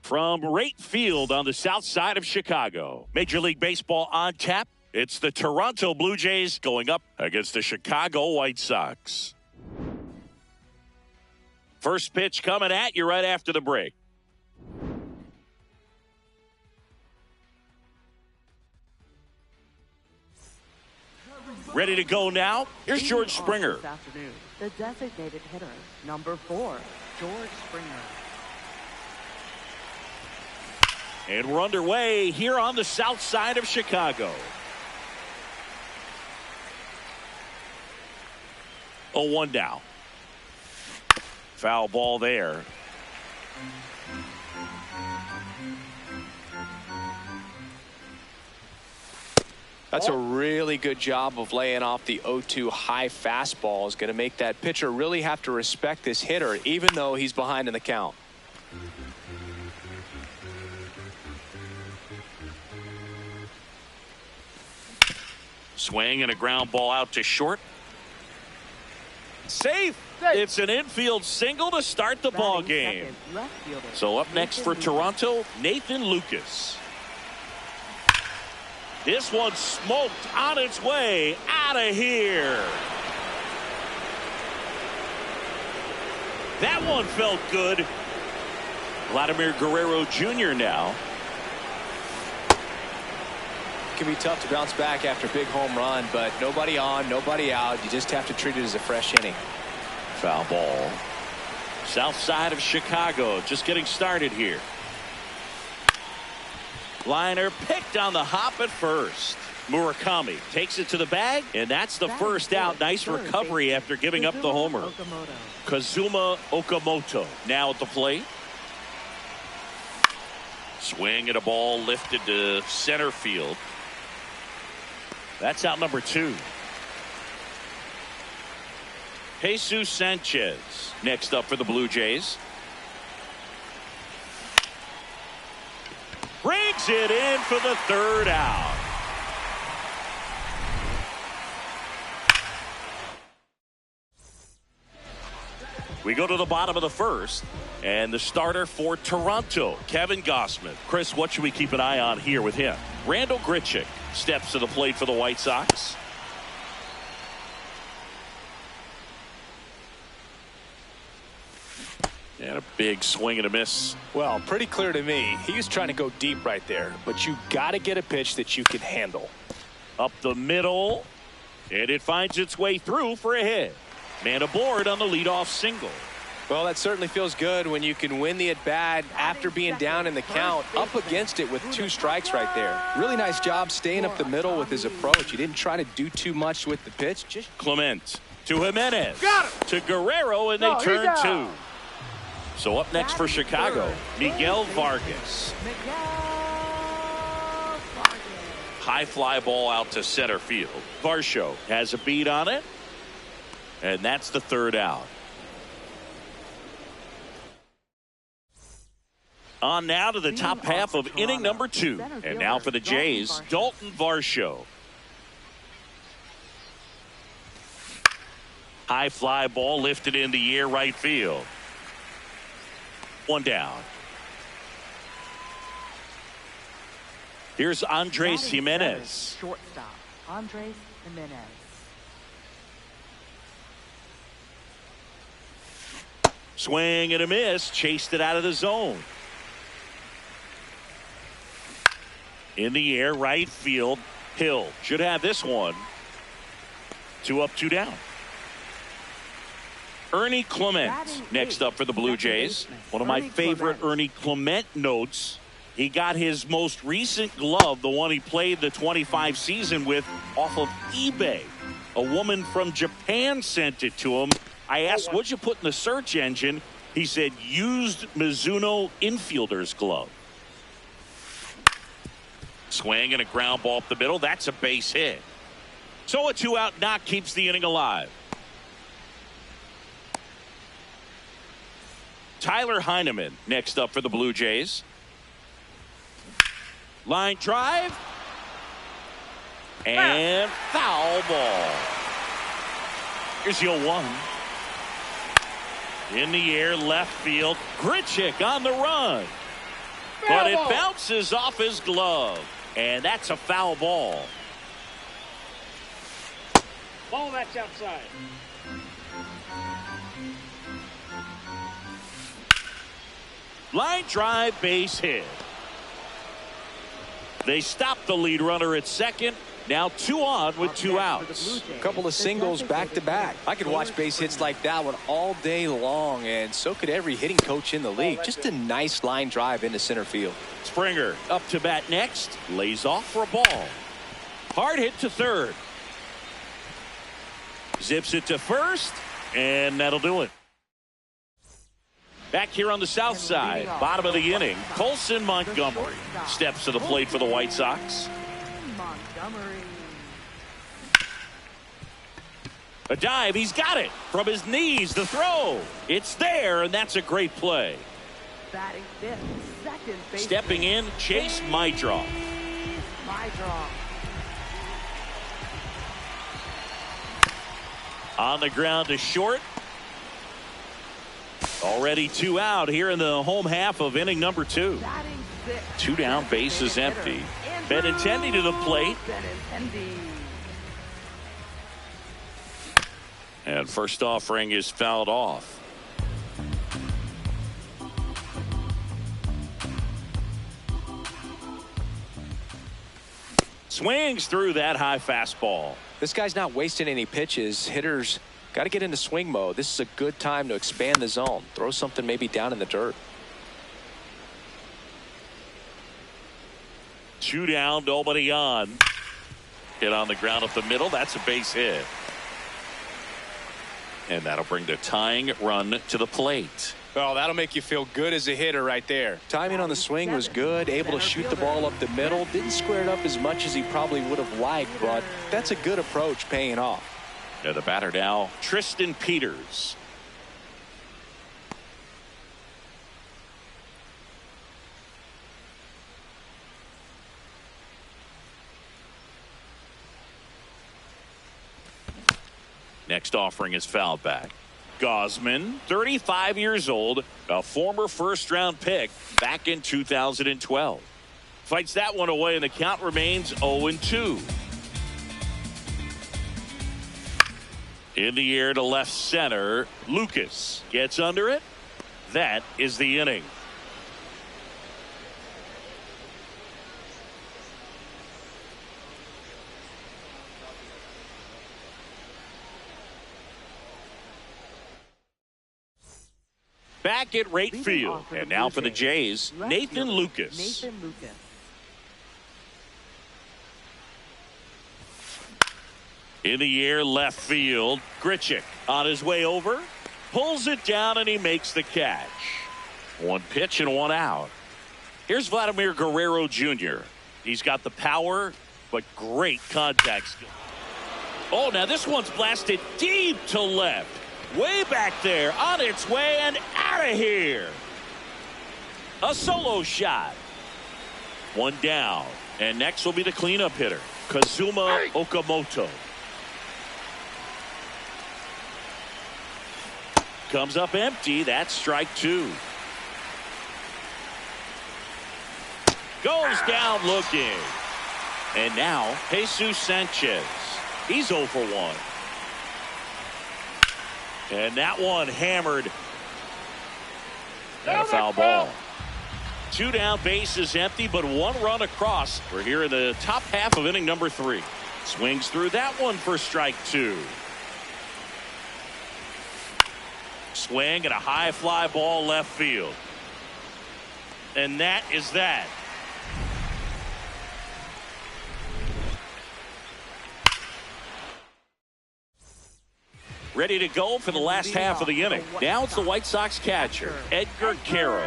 from right field on the south side of Chicago. Major League Baseball on tap. It's the Toronto Blue Jays going up against the Chicago White Sox. First pitch coming at you right after the break. Ready to go now? Here's George Springer. This afternoon, the designated hitter, number 4, George Springer. And we're underway here on the south side of Chicago. 0-1 now. Foul ball there. That's a really good job of laying off the 0-2 high fastball. Is going to make that pitcher really have to respect this hitter, even though he's behind in the count. Swing and a ground ball out to short. Safe. It's an infield single to start the ball game. So up next for Toronto, Nathan Lucas. This one smoked on its way out of here. That one felt good. Vladimir Guerrero Jr. now. It can be tough to bounce back after a big home run, but nobody on, nobody out. You just have to treat it as a fresh inning. Foul ball. South side of Chicago just getting started here. Liner picked on the hop at first. Murakami takes it to the bag, and that's the first out. Nice recovery after giving up the homer. Kazuma Okamoto now at the plate. Swing and a ball lifted to center field. That's out number 2. Jesus Sanchez next up for the Blue Jays. Brings it in for the third out. We go to the bottom of the first, and the starter for Toronto, Kevin Gausman. Chris, what should we keep an eye on here with him? Randal Grichuk steps to the plate for the White Sox. And a big swing and a miss. Well, pretty clear to me. He was trying to go deep right there, but you got to get a pitch that you can handle. Up the middle, and it finds its way through for a hit. Man aboard on the leadoff single. Well, that certainly feels good when you can win the at-bat after being down in the count, up against it with 2 strikes right there. Really nice job staying up the middle with his approach. He didn't try to do too much with the pitch. Just Clement to Jimenez. To Guerrero, and they turn 2. So up next for Chicago, Miguel Vargas. High fly ball out to center field. Varsho has a beat on it, and that's the third out. On now to the top half of inning number 2. And now for the Jays, Dalton Varsho. High fly ball lifted in the air right field. 1 down. Here's Andres Jimenez. Shortstop, Andres Jimenez. Swing and a miss. Chased it out of the zone. In the air, right field. Hill should have this one. 2 up, 2 down. Ernie Clement next up for the Blue Jays. One of my favorite Ernie Clement notes. He got his most recent glove, the one he played the 25 season with, off of eBay. A woman from Japan sent it to him. I asked, what'd you put in the search engine? He said, used Mizuno infielder's glove. Swing and a ground ball up the middle. That's a base hit. So a 2-out knock keeps the inning alive. Tyler Heineman next up for the Blue Jays. Line drive. And foul ball. Here's the 0-1. In the air, left field. Grichuk on the run. but it bounces off his glove. And that's a foul ball. Ball that's outside. Line drive, base hit. They stop the lead runner at second. Now 2 on with 2 outs. A couple of singles back to back. I could watch base hits like that one all day long, and so could every hitting coach in the league. Just a nice line drive into center field. Springer up to bat next. Lays off for a ball. Hard hit to third. Zips it to first, and that'll do it. Back here on the south side, bottom of the inning, Colson Montgomery steps to the plate for the White Sox. Montgomery. A dive, he's got it from his knees. The throw, it's there, and that's a great play. Batting fifth, second base. Stepping in, Chase Meidroff. On the ground to short. Already 2 out here in the home half of inning number 2. 2 down, bases empty. Benintendi to the plate. And first offering is fouled off. Swings through that high fastball. This guy's not wasting any pitches. Hitters got to get into swing mode. This is a good time to expand the zone. Throw something maybe down in the dirt. 2 down, nobody on. Hit on the ground up the middle. That's a base hit. And that'll bring the tying run to the plate. Oh, that'll make you feel good as a hitter right there. Timing on the swing was good. Able to shoot the ball up the middle. Didn't square it up as much as he probably would have liked, but that's a good approach paying off. And the batter now, Tristan Peters. Next offering is fouled back. Gausman, 35 years old, a former first-round pick back in 2012. Fights that one away, and the count remains 0-2. In the air to left center, Lucas gets under it. That is the inning. Back at right field, and now for the Jays, Nathan Lucas. In the air, left field, Grichuk on his way over, pulls it down, and he makes the catch. 1 pitch and 1 out. Here's Vladimir Guerrero Jr. He's got the power, but great contact skill. Oh, now this one's blasted deep to left. Way back there, on its way and out of here. A solo shot. 1 down. And next will be the cleanup hitter, Kazuma Okamoto. Comes up empty. That's strike 2. Goes down looking. And now, Jesus Sanchez. He's 0 for 1. And that one hammered. And a foul ball. 2 down, bases empty, but 1 run across. We're here in the top half of inning number 3. Swings through that one for strike 2. Swing and a high fly ball left field. And that is that. Ready to go for the last half of the inning. Now it's the White Sox catcher, Edgar Quero.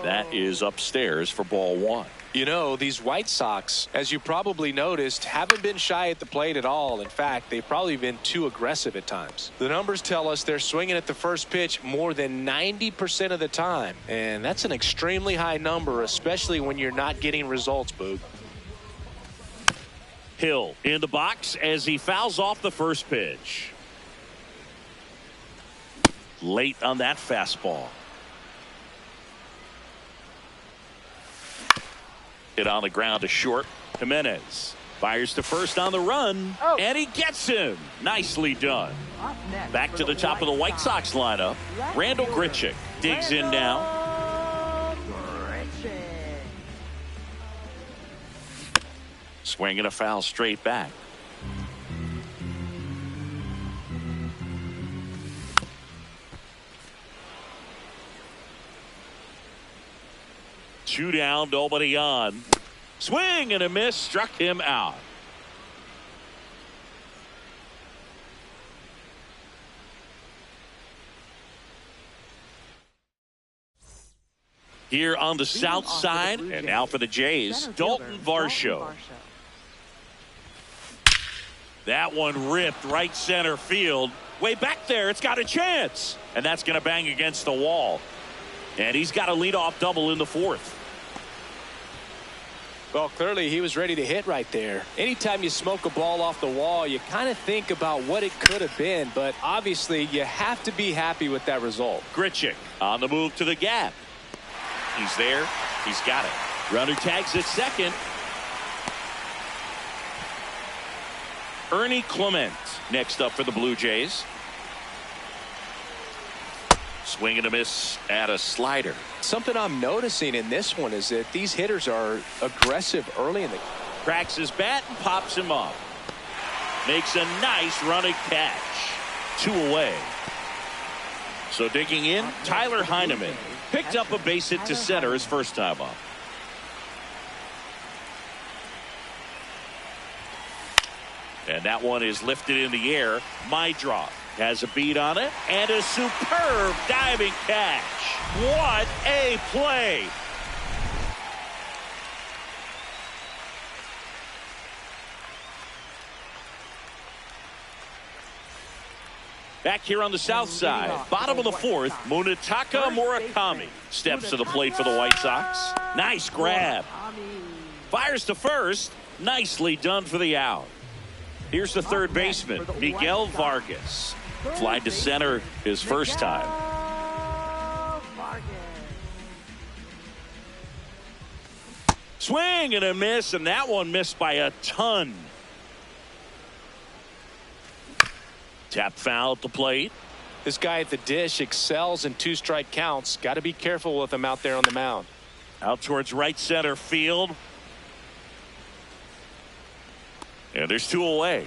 That is upstairs for ball 1. You know, these White Sox, as you probably noticed, haven't been shy at the plate at all. In fact, they've probably been too aggressive at times. The numbers tell us they're swinging at the first pitch more than 90% of the time. And that's an extremely high number, especially when you're not getting results, Boog. Hill in the box as he fouls off the first pitch. Late on that fastball. Hit on the ground to short. Jimenez fires to first on the run, and he gets him. Nicely done. Back to the top of the White Sox lineup. Randal Grichuk digs in now. Swinging a foul straight back. Two down, nobody on. Swing and a miss, struck him out. Here on the south side, and now for the Jays, Dalton Varsho. That one ripped right center field. Way back there, it's got a chance. And that's going to bang against the wall. And he's got a leadoff double in the fourth. Well, clearly he was ready to hit right there. Anytime you smoke a ball off the wall, you kind of think about what it could have been, but obviously you have to be happy with that result. Grichuk on the move to the gap. He's there. He's got it. Runner tags at second. Ernie Clement next up for the Blue Jays. Swing and a miss at a slider. Something I'm noticing in this one is that these hitters are aggressive early in the. Cracks his bat and pops him up. Makes a nice running catch. 2 away. So digging in, Tyler Heineman picked up a base hit to center his first time up. And that one is lifted in the air. Meidroth has a beat on it and a superb diving catch. What a play. Back here on the south side, bottom of the fourth, Munetaka Murakami steps to the plate for the White Sox. Nice grab. Fires to first. Nicely done for the out. Here's the third baseman, Miguel Vargas. Fly to center his first time. Swing and a miss, and that one missed by a ton. Tap foul at the plate. This guy at the dish excels in 2-strike counts. Got to be careful with him out there on the mound. Out towards right center field. And there's 2 away.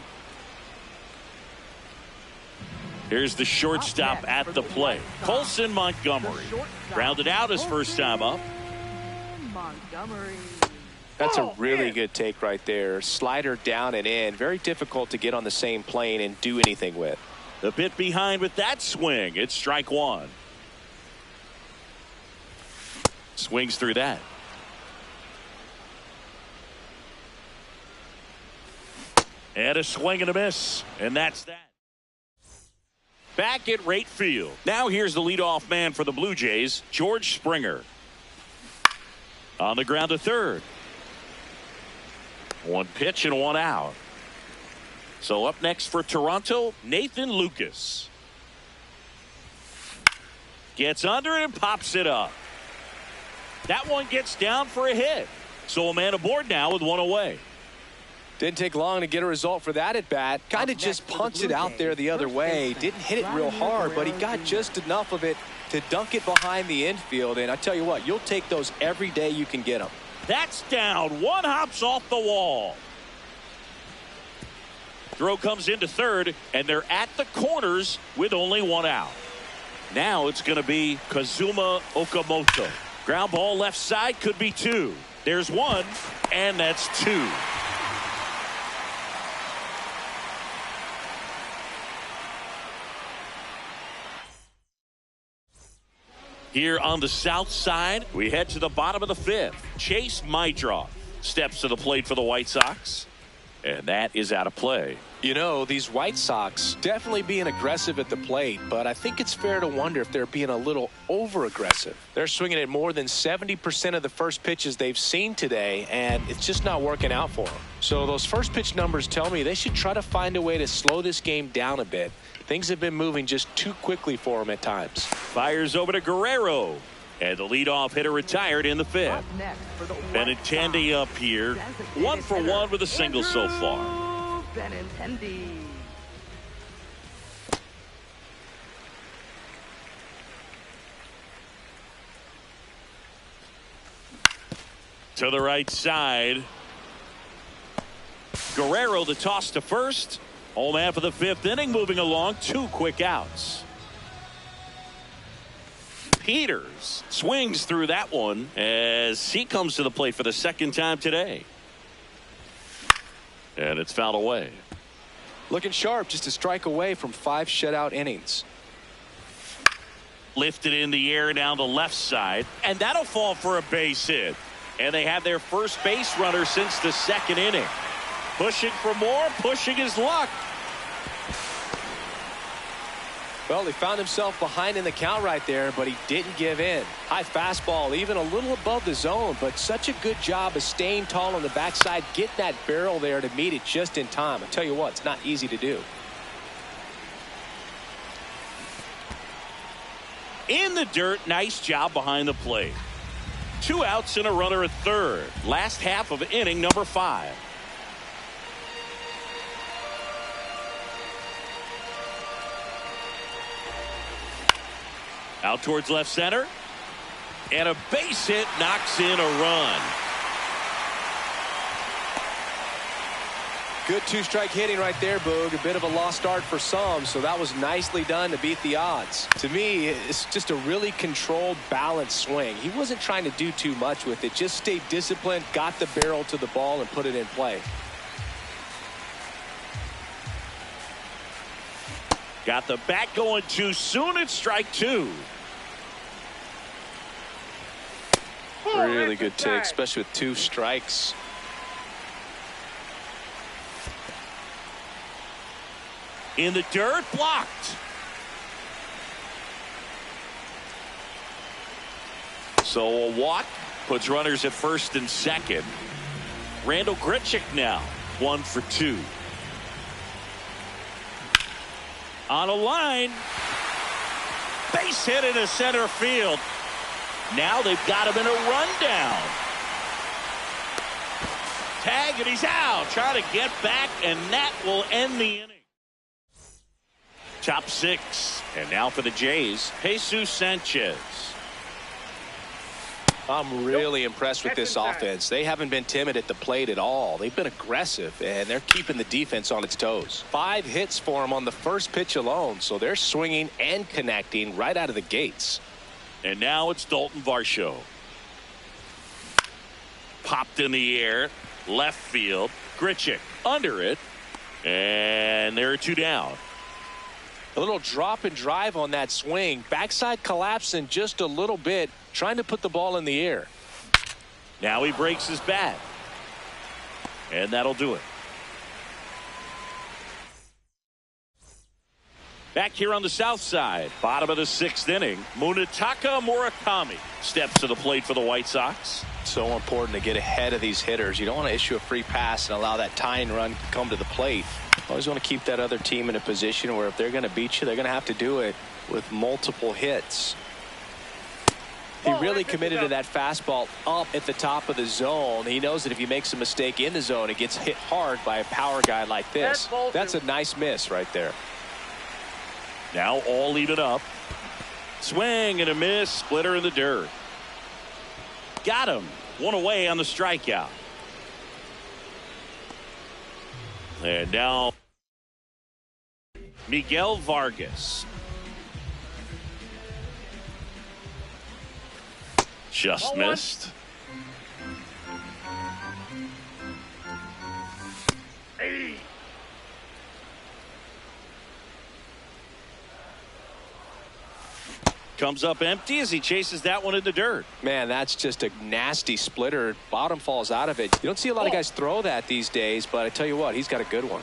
Here's the shortstop at the plate. Colson Montgomery grounded out his first time up. That's a really good take right there. Slider down and in. Very difficult to get on the same plane and do anything with. The bit behind with that swing. It's strike one. Swings through that. And a swing and a miss. And that's that. Back at right field. Now here's the leadoff man for the Blue Jays, George Springer. On the ground to third. 1 pitch and 1 out. So up next for Toronto, Nathan Lucas. Gets under it and pops it up. That one gets down for a hit. So a man aboard now with 1 away. Didn't take long to get a result for that at bat. Kind of just punts it out there the other way. Didn't hit it real hard, but he got just enough of it to dunk it behind the infield. And I tell you what, you'll take those every day you can get them. That's down. 1 hops off the wall. Throw comes into third, and they're at the corners with only 1 out. Now it's going to be Kazuma Okamoto. Ground ball left side, could be 2. There's 1, and that's 2. Here on the south side, we head to the bottom of the 5th. Chase Meidroth steps to the plate for the White Sox. And that is out of play. You know, these White Sox definitely being aggressive at the plate, but I think it's fair to wonder if they're being a little over-aggressive. They're swinging at more than 70% of the first pitches they've seen today, and it's just not working out for them. So those first pitch numbers tell me they should try to find a way to slow this game down a bit. Things have been moving just too quickly for them at times. Fires over to Guerrero. And the leadoff hitter retired in the fifth. Up next for the Benintendi up here. 1 for 1 with a single so far. Benintendi. To the right side. Guerrero the toss to first. Home half of the fifth inning, moving along. 2 quick outs. Peters swings through that one as he comes to the plate for the second time today. And it's fouled away. Looking sharp, just a strike away from 5 shutout innings. Lifted in the air down the left side, and that'll fall for a base hit. And they have their first base runner since the second inning. Pushing for more, pushing his luck. Well, he found himself behind in the count right there, but he didn't give in. High fastball, even a little above the zone, but such a good job of staying tall on the backside, getting that barrel there to meet it just in time. I tell you what, it's not easy to do. In the dirt, nice job behind the plate. 2 outs and a runner at third. Last half of inning number 5. Out towards left center. And a base hit knocks in a run. Good 2-strike hitting right there, Boog. A bit of a lost start for some, so that was nicely done to beat the odds. To me, it's just a really controlled, balanced swing. He wasn't trying to do too much with it. Just stayed disciplined, got the barrel to the ball, and put it in play. Got the bat going too soon. It's strike 2. Really good take, especially with 2 strikes. In the dirt, blocked. So a walk puts runners at first and second. Randal Grichuk now 1 for 2. On a line. Base hit into center field. Now they've got him in a rundown. Tag, and he's out. Trying to get back, and that will end the inning. Top 6. And now for the Jays, Jesus Sanchez. I'm really impressed with this offense. They haven't been timid at the plate at all. They've been aggressive, and they're keeping the defense on its toes. 5 hits for them on the first pitch alone, so they're swinging and connecting right out of the gates. And now it's Dalton Varsho. Popped in the air, left field. Grichuk under it, and there are 2 down. A little drop and drive on that swing. Backside collapsing just a little bit, trying to put the ball in the air. Now he breaks his bat. And that'll do it. Back here on the south side, bottom of the 6th inning, Munetaka Murakami steps to the plate for the White Sox. So important to get ahead of these hitters. You don't want to issue a free pass and allow that tying run to come to the plate. Always want to keep that other team in a position where if they're going to beat you, they're going to have to do it with multiple hits. He really committed to that fastball up at the top of the zone. He knows that if he makes a mistake in the zone, it gets hit hard by a power guy like this. That's a nice miss right there. Now all even up. Swing and a miss. Splitter in the dirt. Got him. 1 away on the strikeout. And now Miguel Vargas. Just missed. Hey. Comes up empty as he chases that one in the dirt. Man, that's just a nasty splitter. Bottom falls out of it. You don't see a lot of guys throw that these days, but I tell you what, he's got a good one.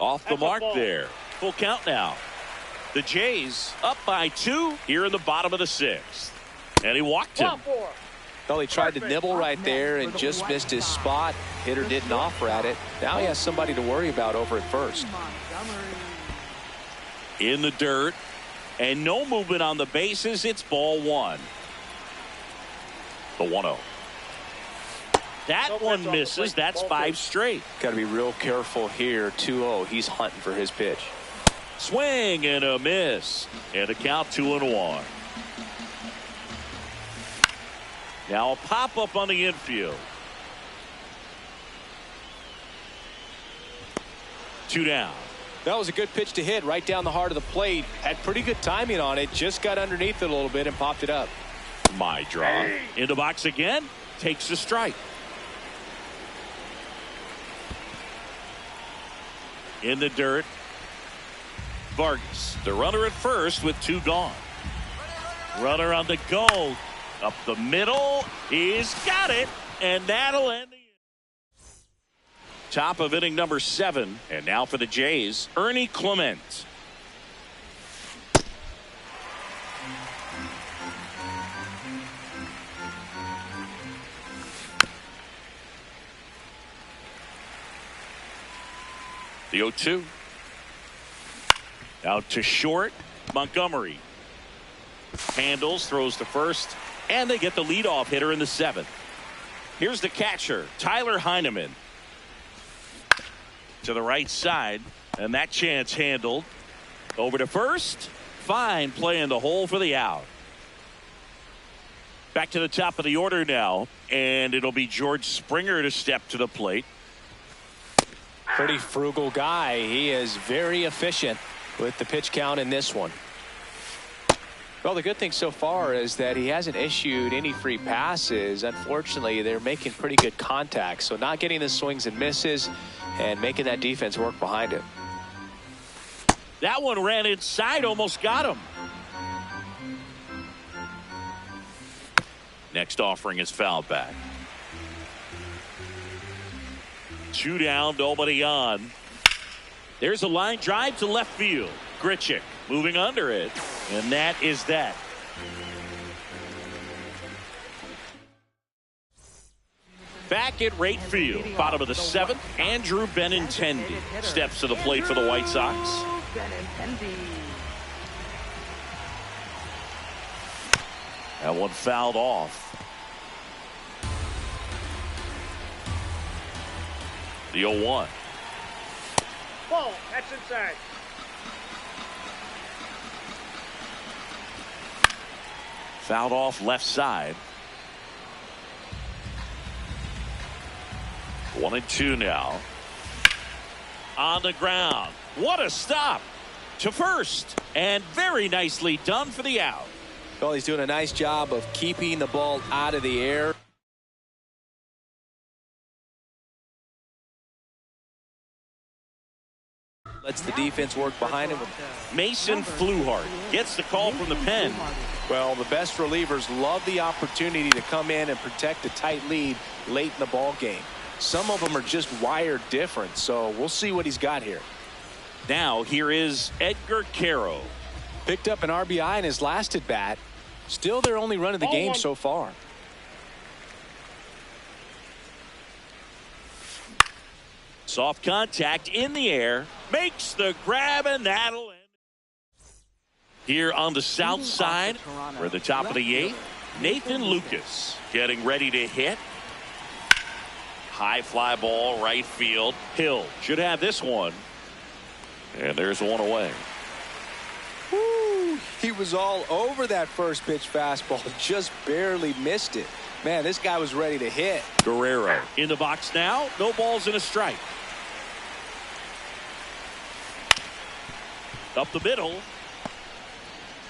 Off the mark there. Full count now. The Jays up by 2 here in the bottom of the 6th. And he walked him. Well, he tried to nibble right there and just missed his spot. Hitter didn't offer at it. Now he has somebody to worry about over at first. In the dirt. And no movement on the bases. It's ball one. The 1-0. That one misses. That's 5 straight. Got to be real careful here. 2-0. He's hunting for his pitch. Swing and a miss. And a count 2-1. Now a pop up on the infield. 2 down. That was a good pitch to hit right down the heart of the plate. Had pretty good timing on it. Just got underneath it a little bit and popped it up. My draw. In the box again. Takes the strike. In the dirt. Vargas, the runner at first with 2 gone. Runner on the go. Up the middle. He's got it. And that'll end the top of inning number 7. And now for the Jays, Ernie Clement. The 0-2. Out to short. Montgomery handles, throws to first, and they get the leadoff hitter in the 7th. Here's the catcher, Tyler Heineman. To the right side, and that chance handled. Over to first. Fine play in the hole for the out. Back to the top of the order now, and it'll be George Springer to step to the plate. Pretty frugal guy. He is very efficient with the pitch count in this one. Well, the good thing so far is that he hasn't issued any free passes. Unfortunately, they're making pretty good contact, so not getting the swings and misses and making that defense work behind him. That one ran inside, almost got him. Next offering is fouled back. 2 down, nobody on. There's a line drive to left field. Grichuk moving under it, and that is that. Back at right field, bottom of the 7th, Andrew Benintendi steps to the plate for the White Sox. That one fouled off. The 0-1. Ball, that's inside. Fouled off left side. 1-2 now. On the ground. What a stop to first. And very nicely done for the out. Well, he's doing a nice job of keeping the ball out of the air. Lets the defense work behind him. Mason Fluhart gets the call from the pen. Well, the best relievers love the opportunity to come in and protect a tight lead late in the ball game. Some of them are just wired different, so we'll see what he's got here. Now here is Edgar Caro. Picked up an RBI in his last at bat. Still their only run of the game so far. Soft contact in the air. Makes the grab, and that'll end. Here on the south side, for the top of the 8th, Nathan Lucas getting ready to hit. High fly ball, right field. Hill should have this one. And there's one away. Woo, he was all over that first pitch fastball. Just barely missed it. Man, this guy was ready to hit. Guerrero in the box now. No balls and a strike. Up the middle.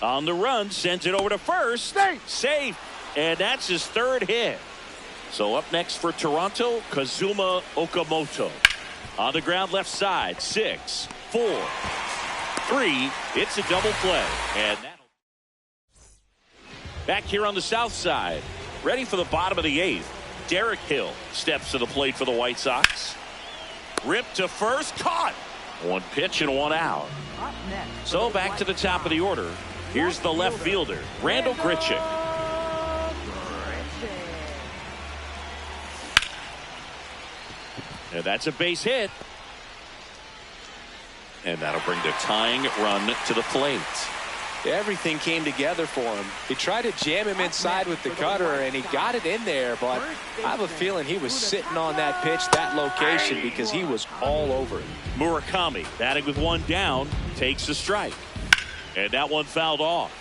On the run, sends it over to first. Safe. And that's his 3rd hit. So up next for Toronto, Kazuma Okamoto. On the ground left side. 6, 4, 3. It's a double play. And that'll... Back here on the south side. Ready for the bottom of the 8th. Derek Hill steps to the plate for the White Sox. Ripped to first. Caught. 1 pitch and 1 out. So back to the top of the order. Here's the left fielder, Randall Grichuk. And that's a base hit. And that'll bring the tying run to the plate. Everything came together for him. He tried to jam him inside with the cutter, and he got it in there, but I have a feeling he was sitting on that pitch, that location, because he was all over it. Murakami, batting with one down, takes a strike. And that one fouled off.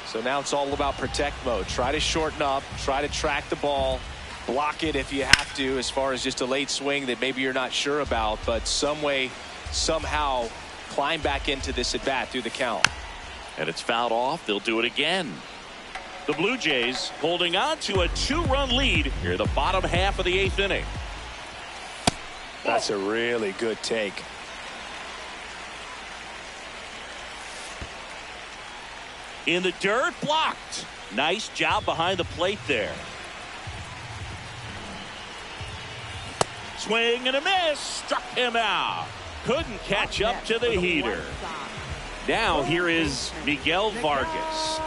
So now it's all about protect mode. Try to shorten up, try to track the ball, block it if you have to, as far as just a late swing that maybe you're not sure about, but some way, somehow climb back into this at bat through the count. And it's fouled off. They'll do it again. The Blue Jays holding on to a 2-run lead here in the bottom half of the 8th inning. That's a really good take. In the dirt, blocked. Nice job behind the plate there. Swing and a miss. Struck him out. Couldn't catch up to the heater. Now here is Miguel Vargas.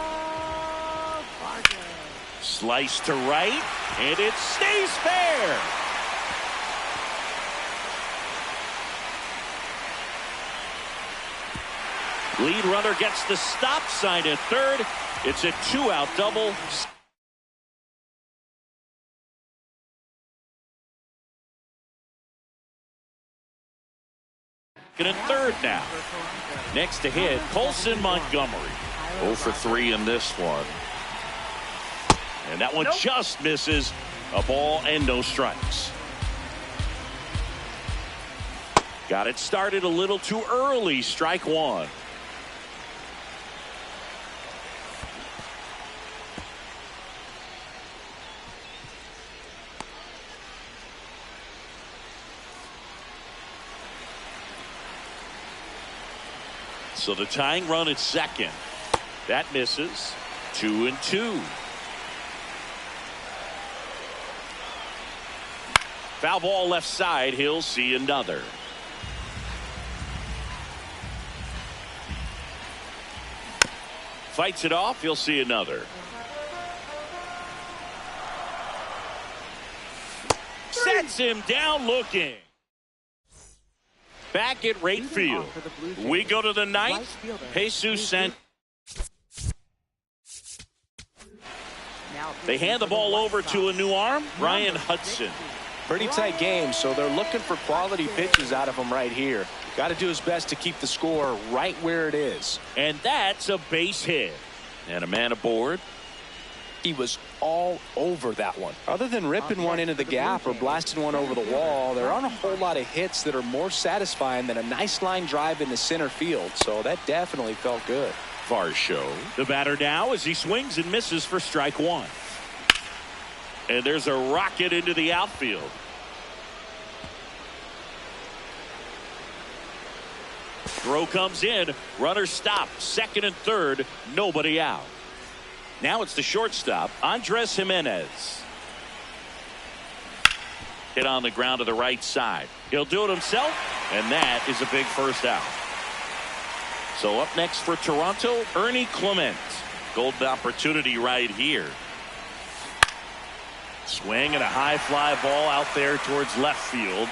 Slice to right, and it stays fair. Lead runner gets the stop sign at third. It's a 2-out double. In third now. Next to hit, Colson Montgomery. 0 for 3 in this one. And that one just misses. A ball and no strikes. Got it started a little too early. Strike one. So the tying run at second. That misses. 2-2. Foul ball left side. He'll see another. Fights it off. He'll see another. Sets him down looking. Back at right field. We go to the ninth. Jesus Sanchez. They hand the ball over to a new arm, Ryan Hudson. Pretty tight game, so they're looking for quality pitches out of him right here. Got to do his best to keep the score right where it is. And that's a base hit. And a man aboard. He was all over that one. Other than ripping one into the gap or blasting one over the wall, there aren't a whole lot of hits that are more satisfying than a nice line drive in the center field. So that definitely felt good. Varsho, the batter now as he swings and misses for strike one. And there's a rocket into the outfield. Throw comes in. Runner stopped. Second and third. Nobody out. Now it's the shortstop, Andres Jimenez. Hit on the ground to the right side. He'll do it himself, and that is a big first out. So up next for Toronto, Ernie Clement. Golden opportunity right here. Swing and a high fly ball out there towards left field.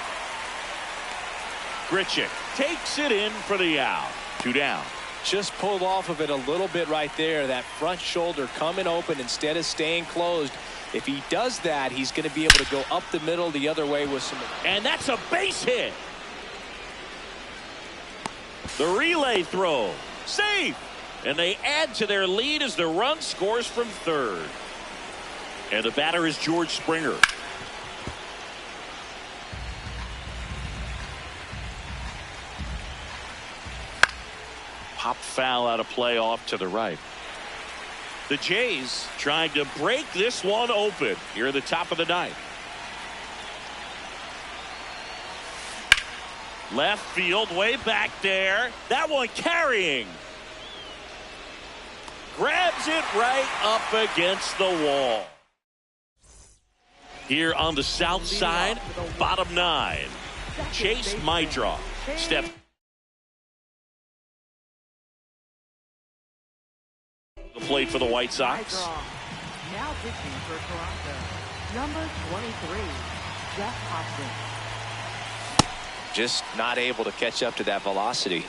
Grichuk takes it in for the out. 2 down. Just pulled off of it a little bit right there. That front shoulder coming open instead of staying closed. If he does that, he's going to be able to go up the middle the other way with some. And that's a base hit. The relay throw. Safe. And they add to their lead as the run scores from third. And the batter is George Springer. Pop foul out of play off to the right. The Jays trying to break this one open here at the top of the ninth. Left field way back there. That one carrying. Grabs it right up against the wall. Here on the south side, bottom 9. Chase Meidroff. Step. The plate for the White Sox. Now pitching for Toronto, number 23, Jeff Hopkins. Just not able to catch up to that velocity.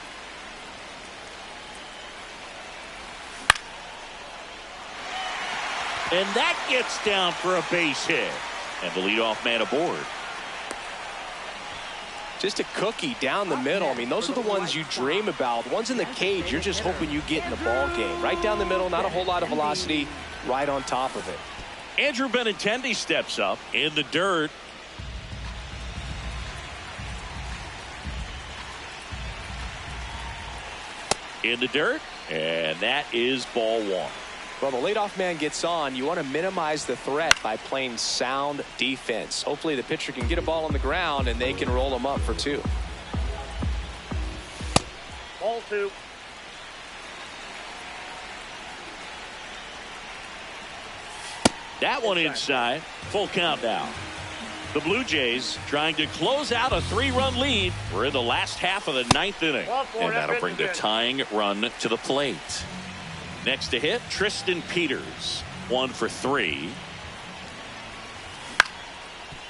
And that gets down for a base hit. And the leadoff man aboard. Just a cookie down the middle. I mean, those are the ones you dream about. The ones in the cage, you're just hoping you get in the ball game. Right down the middle, not a whole lot of velocity, right on top of it. Andrew Benintendi steps up in the dirt. In the dirt, and that is ball one. Well, the leadoff man gets on. You want to minimize the threat by playing sound defense. Hopefully the pitcher can get a ball on the ground and they can roll him up for 2. Ball 2. That one inside. Full count now. The Blue Jays trying to close out a 3-run lead. We're in the last half of the 9th inning. And that'll bring the tying run to the plate. Next to hit, Tristan Peters. 1 for 3.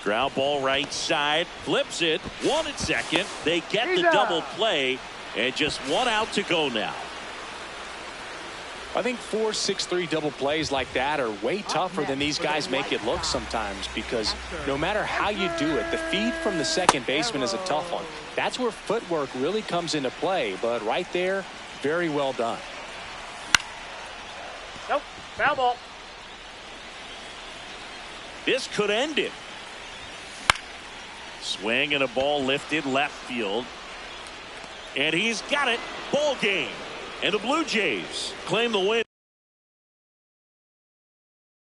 Ground ball right side. Flips it. 1 at second. They get the double play. And just 1 out to go now. I think 4, 6, 3 double plays like that are way tougher than these guys make it look sometimes, because no matter how you do it, the feed from the second baseman is a tough one. That's where footwork really comes into play. But right there, very well done. Nope. Foul ball. This could end it. Swing and a ball lifted left field. And he's got it. Ball game. And the Blue Jays claim the win.